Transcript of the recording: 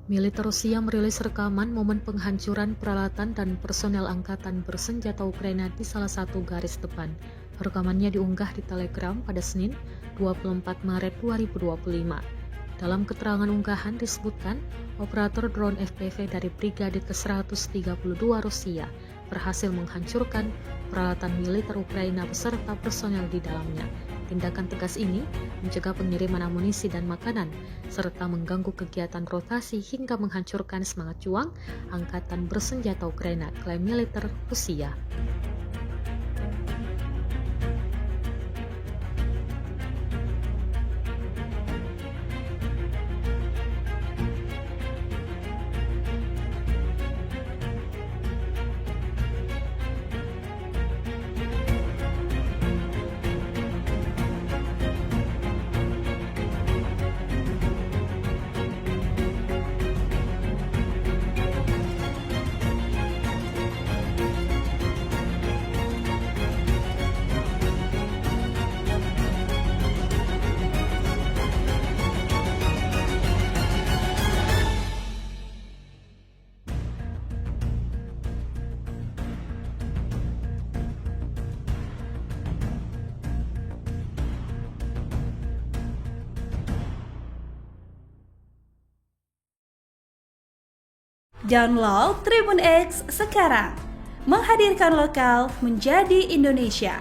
Militer Rusia merilis rekaman momen penghancuran peralatan dan personel angkatan bersenjata Ukraina di salah satu garis depan. Rekamannya diunggah di Telegram pada Senin, 24 Maret 2025. Dalam keterangan unggahan disebutkan, operator drone FPV dari Brigade ke-132 Rusia berhasil menghancurkan peralatan militer Ukraina beserta personel di dalamnya. Tindakan tegas ini mencegah pengiriman amunisi dan makanan, serta mengganggu kegiatan rotasi hingga menghancurkan semangat juang angkatan bersenjata Ukraina, klaim militer Rusia. Download Tribun X sekarang, menghadirkan lokal menjadi Indonesia.